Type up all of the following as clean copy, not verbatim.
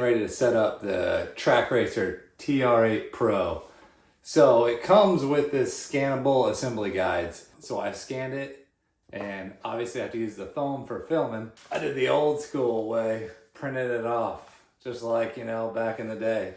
getting ready to set up the Trak Racer TR8 Pro. So it comes with this scannable assembly guides. So I scanned it, and obviously I have to use the phone for filming. I did the old school way, printed it off, just like, you know, back in the day.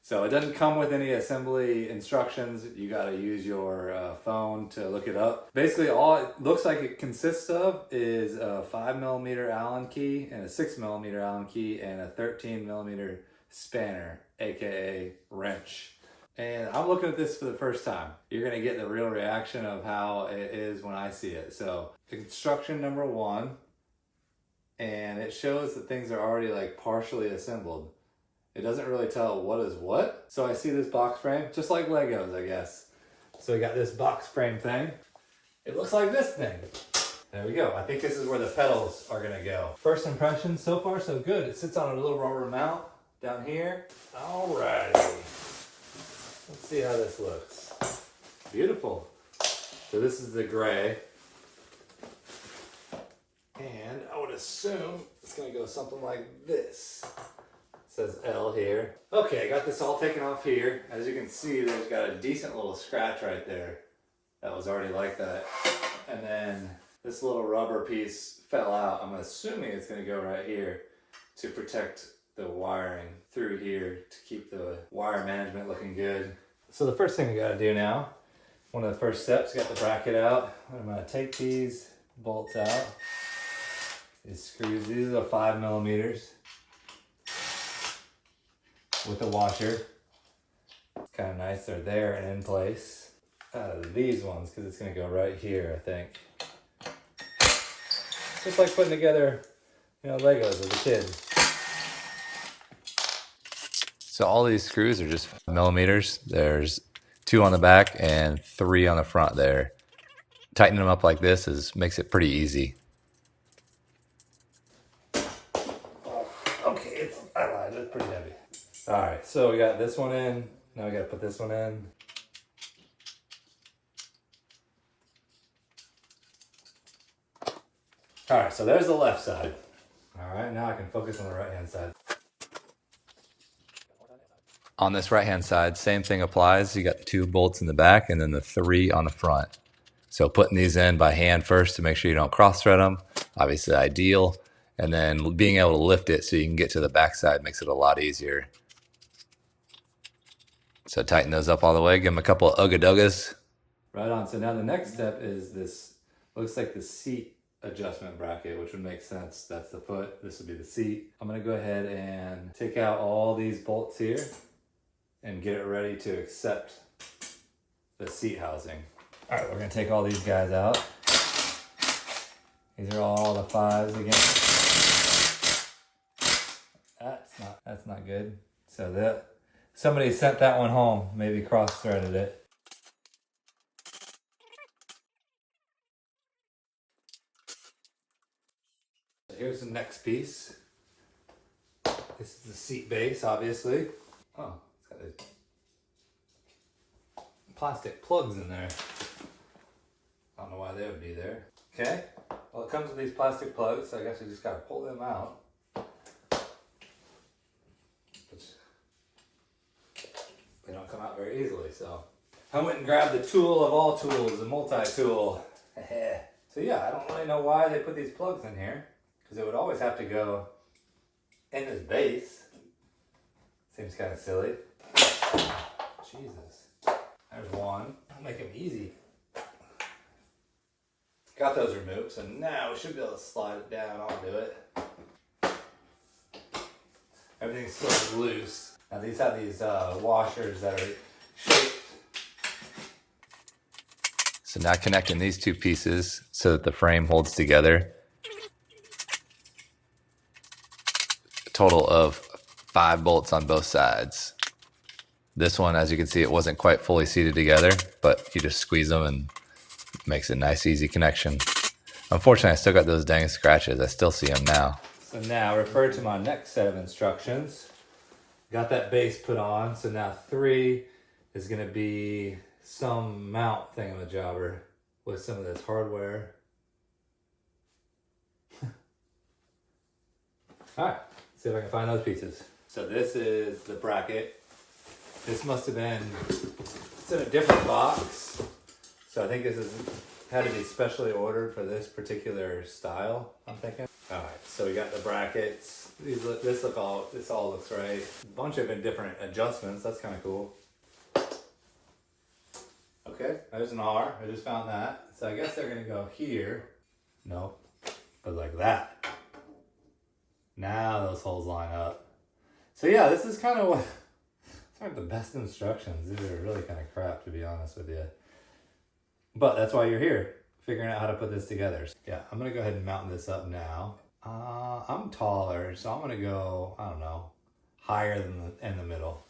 So it doesn't come with any assembly instructions. You got to use your phone to look it up. Basically, all it looks like it consists of is a 5mm Allen key and a 6mm Allen key and a 13mm spanner, aka wrench. And I'm looking at this for the first time. You're gonna get the real reaction of how it is when I see it. So instruction number 1, and it shows that things are already like partially assembled. It doesn't really tell what is what. So I see this box frame, just like Legos, I guess. So we got this box frame thing. It looks like this thing. There we go. I think this is where the pedals are gonna go. First impression, so far so good. It sits on a little rubber mount down here. Alrighty. Let's see how this looks. Beautiful. So this is the gray. And I would assume it's gonna go something like this. Says L here. Okay, I got this all taken off here. As you can see, there's got a decent little scratch right there. That was already like that. And then this little rubber piece fell out. I'm assuming it's gonna go right here to protect the wiring through here to keep the wire management looking good. So the first thing we gotta do now, one of the first steps, got the bracket out. I'm gonna take these bolts out. These screws, these are 5mm. With the washer. It's kind of nice, they're there and in place. These ones, because it's going to go right here, I think. It's just like putting together, you know, Legos as a kid. So all these screws are just 5mm. There's 2 on the back and 3 on the front there. Tightening them up like this makes it pretty easy. Okay, I lied, it's pretty heavy. All right, so we got this one in. Now we got to put this one in. All right, so there's the left side. All right, now I can focus on the right-hand side. On this right-hand side, same thing applies. You got the 2 bolts in the back and then the 3 on the front. So putting these in by hand first to make sure you don't cross-thread them, obviously ideal. And then being able to lift it so you can get to the back side makes it a lot easier. So tighten those up all the way, give them a couple of ugga-duggas. Right on, so now the next step is this, looks like the seat adjustment bracket, which would make sense. That's the foot, this would be the seat. I'm gonna go ahead and take out all these bolts here and get it ready to accept the seat housing. All right, we're gonna take all these guys out. These are all the 5s again. That's not good. So that, somebody sent that one home, maybe cross-threaded it. Here's the next piece. This is the seat base, obviously. Oh, it's got these plastic plugs in there. I don't know why they would be there. Okay, well it comes with these plastic plugs, so I guess we just gotta pull them out. They don't come out very easily, so. I went and grabbed the tool of all tools, the multi-tool. So yeah, I don't really know why they put these plugs in here, because it would always have to go in this base. Seems kind of silly. Jesus. There's one. I'll make them easy. Got those removed, so now we should be able to slide it down onto it. Everything's still loose. Now these have these washers that are shaped. So now connecting these 2 pieces so that the frame holds together. A total of 5 bolts on both sides. This one, as you can see, it wasn't quite fully seated together, but you just squeeze them and it makes a nice, easy connection. Unfortunately, I still got those dang scratches. I still see them now. So now refer to my next set of instructions. Got that base put on, so now 3 is gonna be some mount thingamajobber with some of this hardware. All right, see if I can find those pieces. So this is the bracket. This must have been, it's in a different box. So I think this is had to be specially ordered for this particular style, I'm thinking. All right, so we got the brackets. This all looks right. A bunch of different adjustments. That's kind of cool. Okay, there's an R. I just found that. So I guess they're gonna go here. No, but like that. Now those holes line up. So yeah, this is kind of what, it's not the best instructions. These are really kind of crap, to be honest with you. But that's why you're here, figuring out how to put this together. Yeah, I'm gonna go ahead and mount this up now. I'm taller, so I'm gonna go, I don't know, higher than in the middle.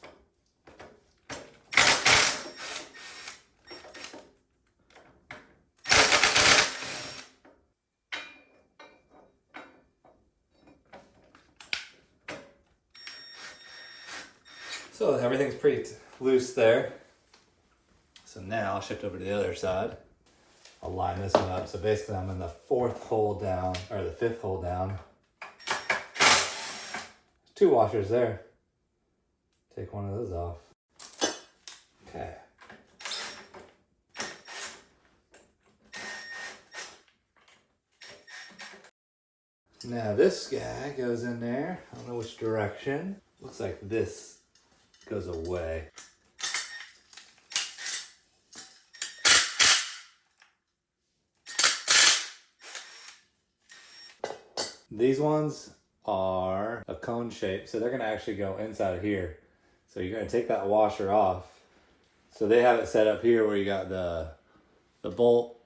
So everything's pretty loose there. So now I'll shift over to the other side. I'll line this one up. So basically I'm in the fourth hole down, or the fifth hole down. 2 washers there. Take one of those off. Okay. Now this guy goes in there. I don't know which direction. Looks like this goes away. These ones are a cone shape, so they're gonna actually go inside of here. So you're gonna take that washer off. So they have it set up here where you got the bolt,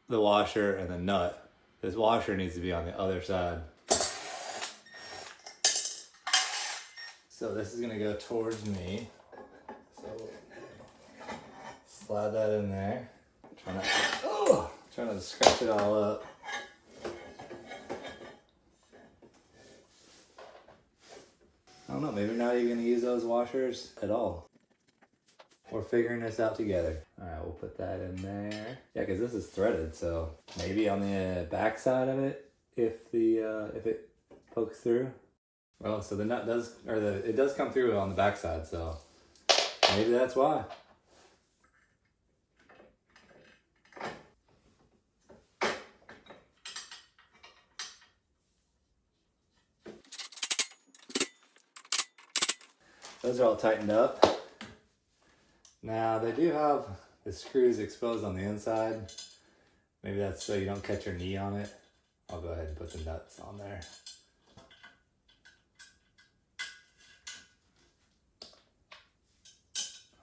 the washer, and the nut. This washer needs to be on the other side. So this is gonna go towards me. So slide that in there. Trying to scratch it all up. I don't know, maybe now you're gonna use those washers at all. We're figuring this out together. All right, we'll put that in there. Yeah, because this is threaded, so maybe on the back side of it, if it pokes through. Well, so the nut does, or it does come through on the back side, so maybe that's why. Those are all tightened up. Now they do have the screws exposed on the inside. Maybe that's so you don't catch your knee on it. I'll go ahead and put the nuts on there.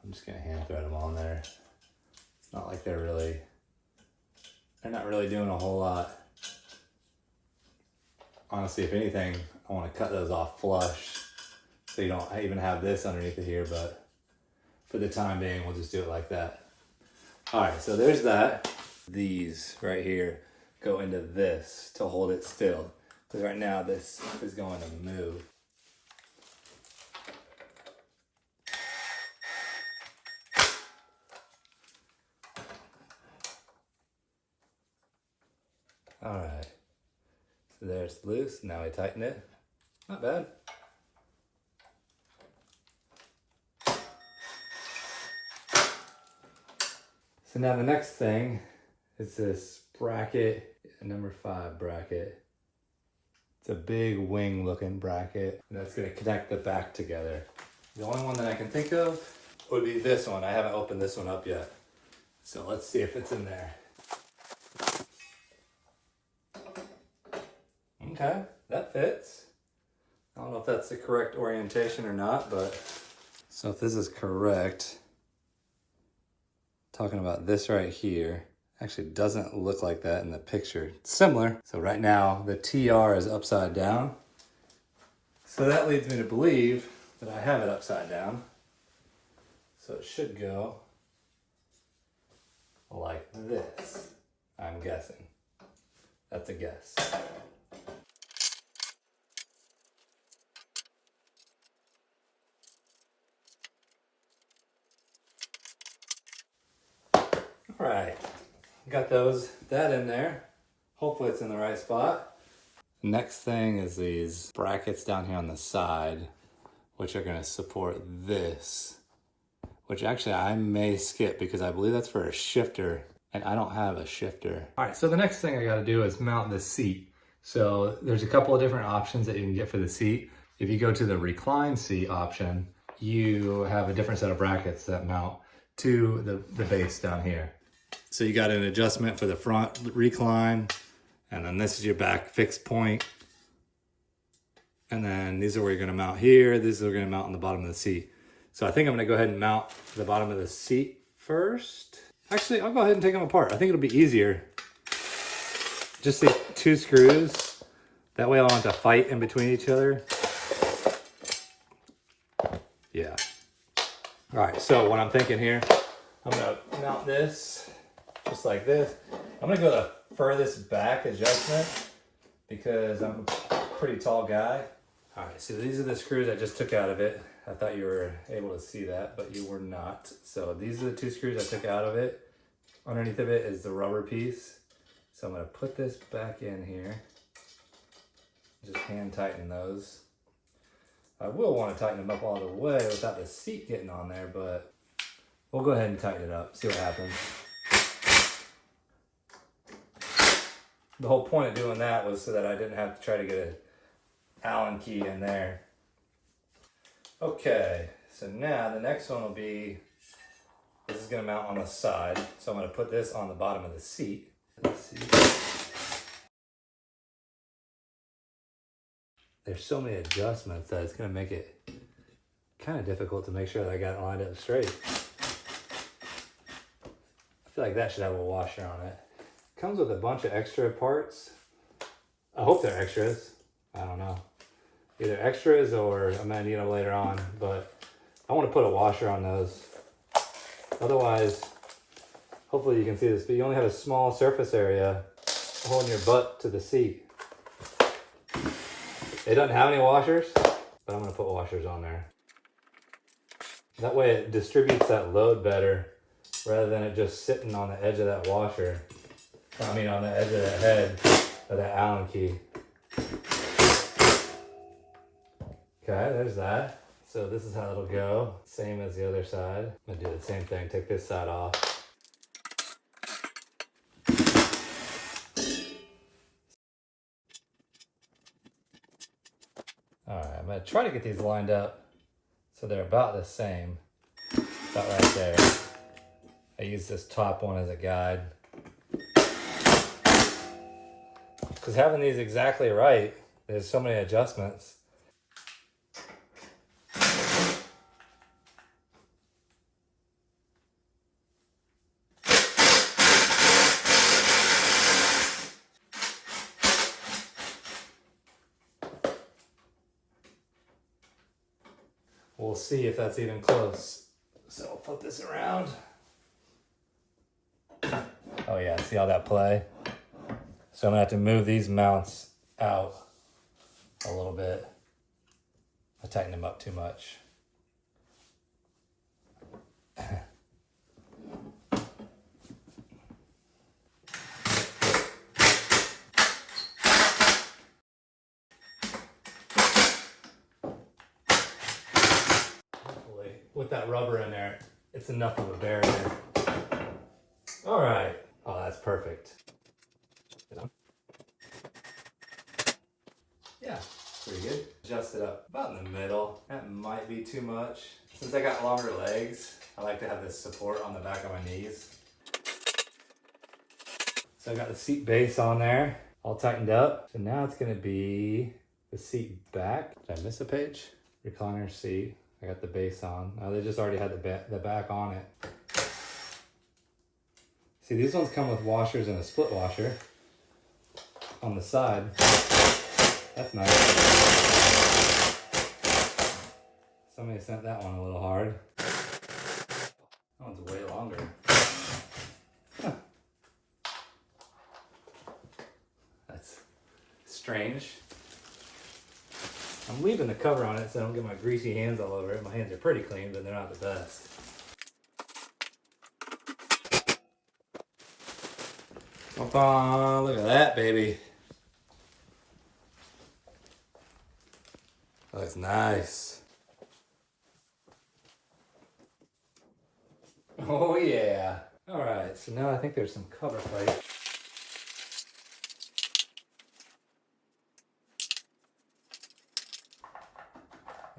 I'm just gonna hand thread them on there. It's not like they're not really doing a whole lot. Honestly, if anything, I want to cut those off flush so you don't even have this underneath it here, but for the time being, we'll just do it like that. All right, so there's that. These right here go into this to hold it still, because right now this is going to move. All right, so there it's loose. Now we tighten it. Not bad. So now the next thing is this bracket, number 5 bracket. It's a big wing looking bracket, and that's gonna connect the back together. The only one that I can think of would be this one. I haven't opened this one up yet. So let's see if it's in there. Okay, that fits. I don't know if that's the correct orientation or not, but so if this is correct, talking about this right here, actually doesn't look like that in the picture. It's similar. So right now the TR is upside down. So that leads me to believe that I have it upside down. So it should go like this, I'm guessing. That's a guess. All right, got that in there. Hopefully it's in the right spot. Next thing is these brackets down here on the side. which are gonna support this, which actually I may skip because I believe that's for a shifter and I don't have a shifter. All right, so the next thing I gotta do is mount the seat. So there's a couple of different options that you can get for the seat. If you go to the recline seat option, you have a different set of brackets that mount to the base down here. So you got an adjustment for the front recline, and then this is your back fixed point. And then these are where you're gonna mount here. These are gonna mount on the bottom of the seat. So I think I'm gonna go ahead and mount the bottom of the seat first. Actually, I'll go ahead and take them apart. I think it'll be easier. Just these 2 screws. That way I don't have to fight in between each other. Yeah. All right, so what I'm thinking here, I'm gonna mount this just like this. I'm gonna go the furthest back adjustment because I'm a pretty tall guy. All right, so these are the screws I just took out of it. I thought you were able to see that, but you were not. So these are the 2 screws I took out of it. Underneath of it is the rubber piece. So I'm gonna put this back in here. Just hand tighten those. I will want to tighten them up all the way without the seat getting on there, but we'll go ahead and tighten it up, see what happens. The whole point of doing that was so that I didn't have to try to get an Allen key in there. Okay, so now the next one will be, this is gonna mount on the side. So I'm gonna put this on the bottom of the seat. There's so many adjustments that it's gonna make it kind of difficult to make sure that I got it lined up straight. I feel like that should have a washer on it. Comes with a bunch of extra parts. I hope they're extras. I don't know. Either extras or I'm gonna need them later on, but I want to put a washer on those. Otherwise, hopefully you can see this, but you only have a small surface area holding your butt to the seat. It doesn't have any washers, but I'm gonna put washers on there. That way it distributes that load better rather than it just sitting on the edge of that washer. I mean on the edge of that head of that Allen key. Okay, there's that. So this is how it'll go. Same as the other side. I'm gonna do the same thing, take this side off. All right, I'm gonna try to get these lined up so they're about the same, about right there. I use this top one as a guide. Because having these exactly right, there's so many adjustments. We'll see if that's even close. So I'll flip this around. Oh yeah, see how that play? So I'm gonna have to move these mounts out a little bit. I tightened them up too much. Hopefully, with that rubber in there, it's enough of a barrier. All right. Oh, that's perfect. Yeah, pretty good. Adjust it up about in the middle. That might be too much. Since I got longer legs, I like to have this support on the back of my knees. So I got the seat base on there, all tightened up. So now it's gonna be the seat back. Did I miss a page? Recliner seat. I got the base on. Oh, they just already had the back on it. See, these ones come with washers and a split washer on the side. That's nice. Somebody sent that one a little hard. That one's way longer. Huh. That's strange. I'm leaving the cover on it so I don't get my greasy hands all over it. My hands are pretty clean, but they're not the best. Look at that, baby. That looks nice. Oh yeah. All right, so now I think there's some cover plate.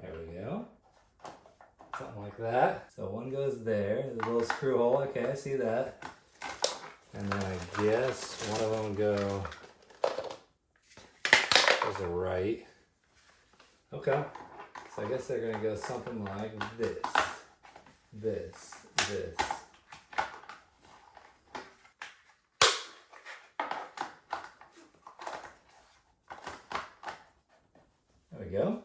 There we go. Something like that. So one goes there, there's a little screw hole. Okay, I see that. And then I guess one of them goes right. Okay. So I guess they're gonna go something like this. This. There we go.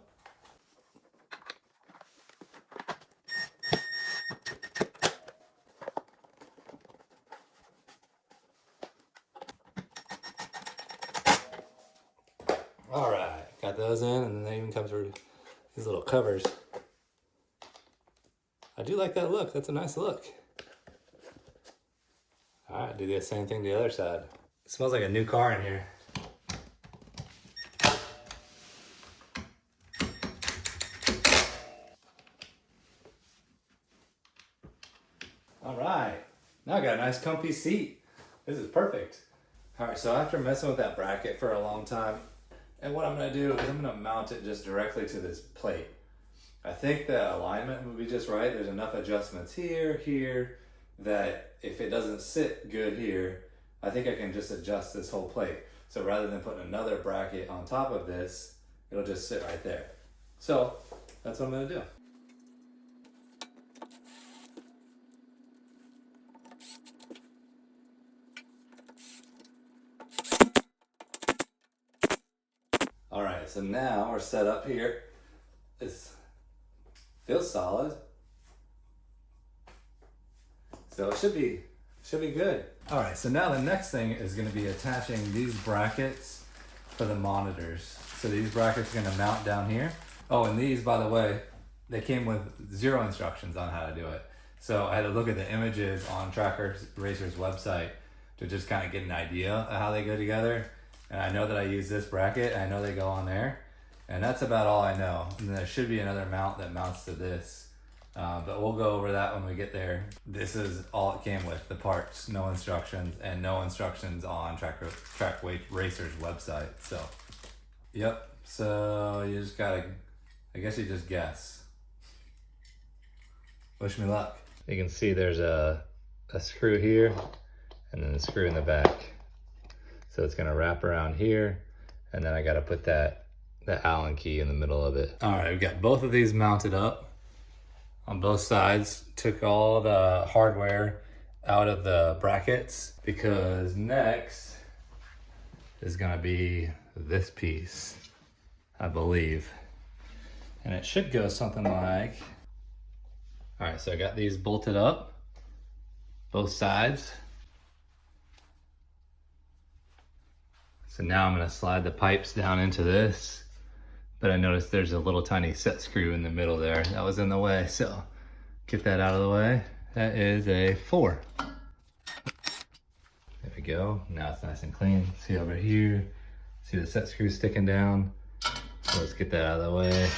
All right, got those in, and then it even comes with these little covers. I do like that look. That's a nice look. All right, do the same thing to the other side. It smells like a new car in here. All right, now I got a nice comfy seat. This is perfect. All right, so after messing with that bracket for a long time, and what I'm gonna do is I'm gonna mount it just directly to this plate. I think the alignment would be just right. There's enough adjustments here, that if it doesn't sit good here, I think I can just adjust this whole plate. So rather than putting another bracket on top of this, it'll just sit right there. So that's what I'm gonna do. All right, so now we're set up here. This feels solid. So it should be good. All right, so now the next thing is gonna be attaching these brackets for the monitors. So these brackets are gonna mount down here. Oh, and these, by the way, they came with 0 instructions on how to do it. So I had to look at the images on Trak Racer's website to just kind of get an idea of how they go together. And I know that I use this bracket, I know they go on there, and that's about all I know. And then there should be another mount that mounts to this, but we'll go over that when we get there. This is all it came with, the parts, no instructions, and no instructions on Trak Racer's website. So, yep, so you just gotta, I guess you just guess. Wish me luck. You can see there's a screw here, and then a screw in the back. So it's gonna wrap around here, and then I gotta put the Allen key in the middle of it. All right, we've got both of these mounted up on both sides. Took all the hardware out of the brackets because next is gonna be this piece, I believe. And it should go something like, all right, so I got these bolted up, both sides. So now I'm gonna slide the pipes down into this, but I noticed there's a little tiny set screw in the middle there that was in the way, so get that out of the way. That is a 4. There we go, now it's nice and clean. See over here, see the set screw sticking down. So let's get that out of the way.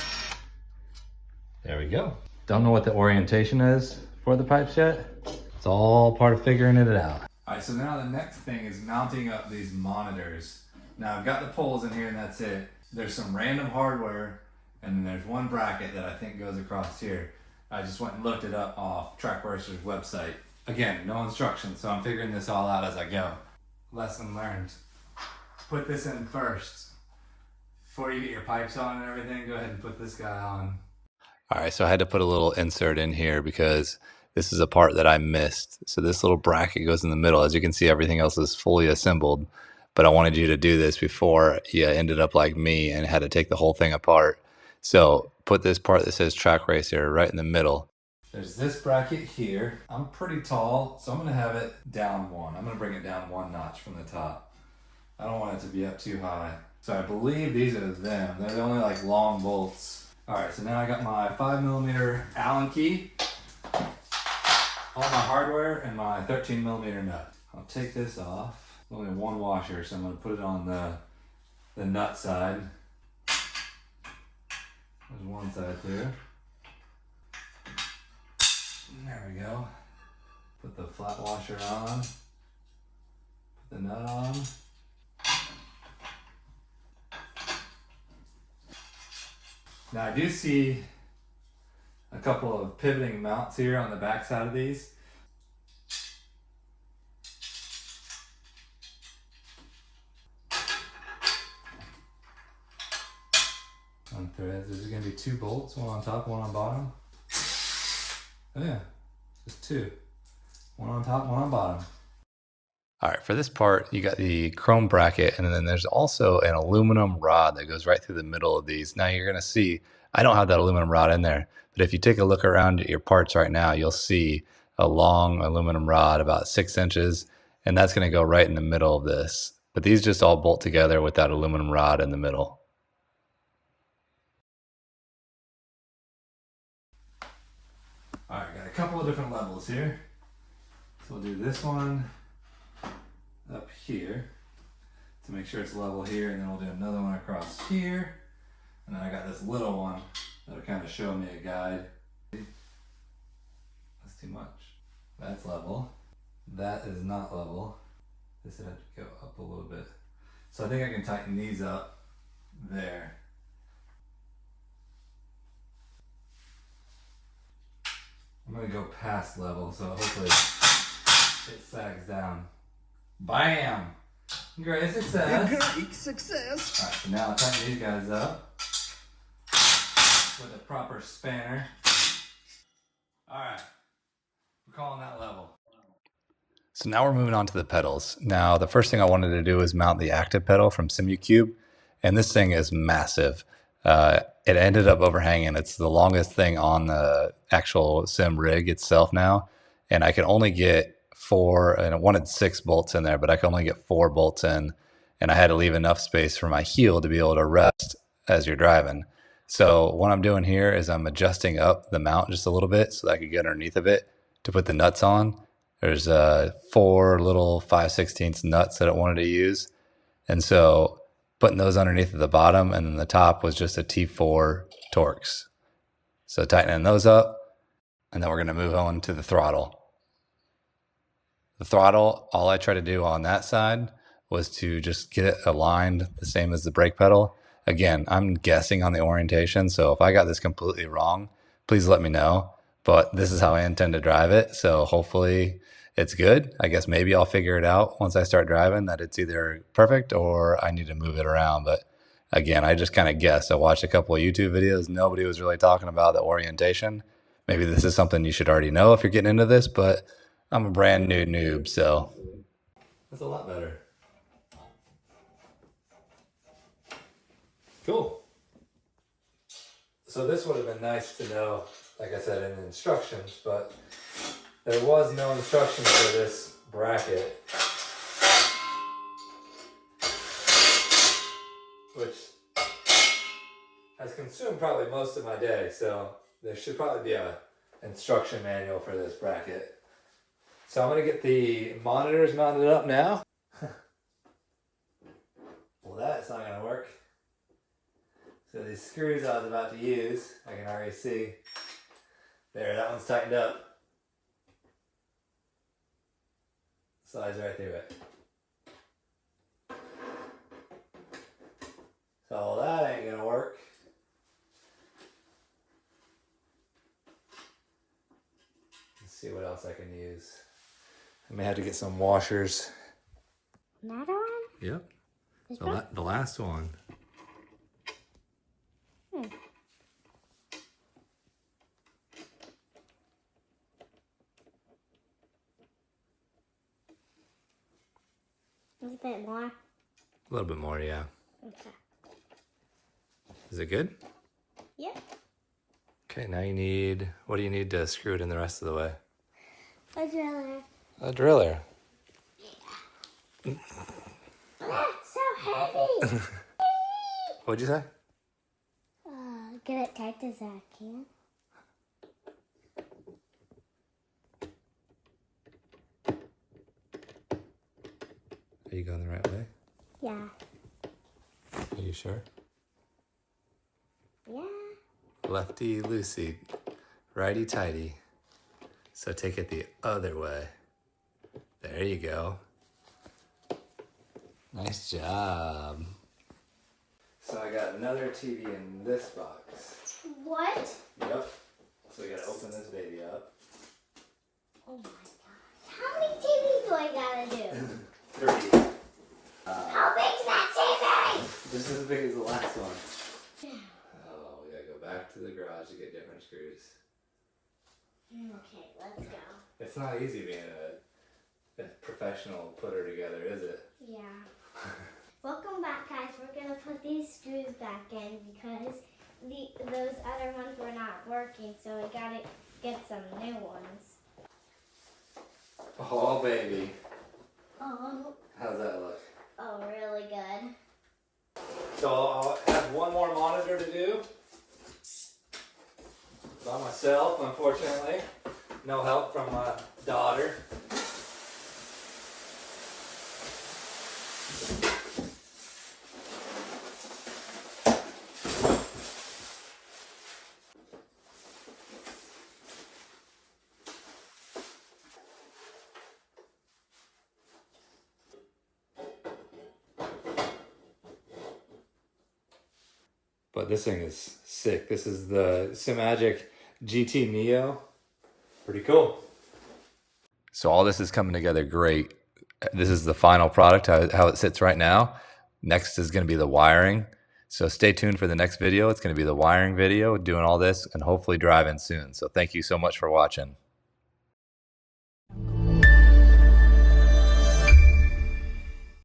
There we go. Don't know what the orientation is for the pipes yet. It's all part of figuring it out. All right, so now the next thing is mounting up these monitors. Now I've got the poles in here and that's it. There's some random hardware and then there's one bracket that I think goes across here. I just went and looked it up off Trak Racer's website. Again, no instructions, so I'm figuring this all out as I go. Lesson learned. Put this in first. Before you get your pipes on and everything, go ahead and put this guy on. All right, so I had to put a little insert in here because this is a part that I missed. So this little bracket goes in the middle. As you can see, everything else is fully assembled. But I wanted you to do this before you ended up like me and had to take the whole thing apart. So put this part that says Trak Racer right in the middle. There's this bracket here. I'm pretty tall, so I'm gonna have it down 1. I'm gonna bring it down 1 notch from the top. I don't want it to be up too high. So I believe these are them. They're only like long bolts. All right, so now I got my 5mm Allen key, all my hardware, and my 13mm nut. I'll take this off. Only 1 washer, so I'm gonna put it on the nut side. There's one side there. There we go. Put the flat washer on. Put the nut on. Now I do see a couple of pivoting mounts here on the back side of these. On threads, there's gonna be 2 bolts, one on top, one on bottom. Oh yeah, just 2. One on top, one on bottom. All right, for this part, you got the chrome bracket, and then there's also an aluminum rod that goes right through the middle of these. Now you're gonna see, I don't have that aluminum rod in there, but if you take a look around at your parts right now, you'll see a long aluminum rod about 6 inches, and that's gonna go right in the middle of this. But these just all bolt together with that aluminum rod in the middle. All right, got a couple of different levels here. So we'll do this one up here to make sure it's level here, and then we'll do another one across here. And then I got this little one that'll kind of show me a guide. That's too much. That's level. That is not level. This would have to go up a little bit. So I think I can tighten these up there. I'm gonna go past level, so hopefully it sags down. Bam! Great success! Great success! Alright, so now I'll tighten these guys up with a proper spanner. Alright, we're calling that level. So now we're moving on to the pedals. Now the first thing I wanted to do is mount the ActivePedal from Simucube, and this thing is massive. It ended up overhanging. It's the longest thing on the actual sim rig itself now, and I can only get 4, and it wanted 6 bolts in there, but I can only get 4 bolts in, and I had to leave enough space for my heel to be able to rest as you're driving. So what I'm doing here is I'm adjusting up the mount just a little bit so that I could get underneath of it to put the nuts on. There's 4 little 5/16 nuts that I wanted to use, and so putting those underneath at the bottom, and then the top was just a T4 Torx. So tightening those up, and then we're gonna move on to the throttle. The throttle, all I try to do on that side was to just get it aligned the same as the brake pedal. Again, I'm guessing on the orientation, so if I got this completely wrong, please let me know. But this is how I intend to drive it, so hopefully it's good. I guess maybe I'll figure it out once I start driving that it's either perfect or I need to move it around. But again, I just kind of guessed. I watched a couple of YouTube videos. Nobody was really talking about the orientation. Maybe this is something you should already know if you're getting into this, but I'm a brand new noob, so that's a lot better. Cool. So this would have been nice to know, like I said, in the instructions, but there was no instructions for this bracket, which has consumed probably most of my day, so there should probably be an instruction manual for this bracket. So I'm going to get the monitors mounted up now. Well, that's not going to work. So these screws I was about to use, I can already see. There, that one's tightened up. Slides right through it. So that ain't going to work. Let's see what else I can use. I may have to get some washers. Another one? Yep. The last one. A bit more. A little bit more, yeah. Okay. Is it good? Yep. Okay, now you need, what do you need to screw it in the rest of the way? A driller. A driller. So heavy. What'd you say? Get it tight as I can. Are you going the right way? Yeah. Are you sure? Yeah. Lefty loosey, righty tighty. So take it the other way. There you go. Nice job. So I got another TV in this box. What? Yep. So we gotta open this baby up. Oh my gosh. How many TVs do I gotta do? 3. How big's that TV? Just as big as the last one. Oh, we gotta go back to the garage to get different screws. Okay, let's go. It's not easy being a professional putter together, is it? Yeah. Welcome back, guys. We're gonna put these screws back in because those other ones were not working, so we gotta get some new ones. Oh, baby. Oh. How's that look? Oh, really good. So I'll have one more monitor to do. By myself, unfortunately. No help from my daughter. But this thing is sick. This is the Simucube GT Neo. Pretty cool. So all this is coming together great. This is the final product, how it sits right now. Next is going to be the wiring. So stay tuned for the next video. It's going to be the wiring video, doing all this, and hopefully driving soon. So thank you so much for watching.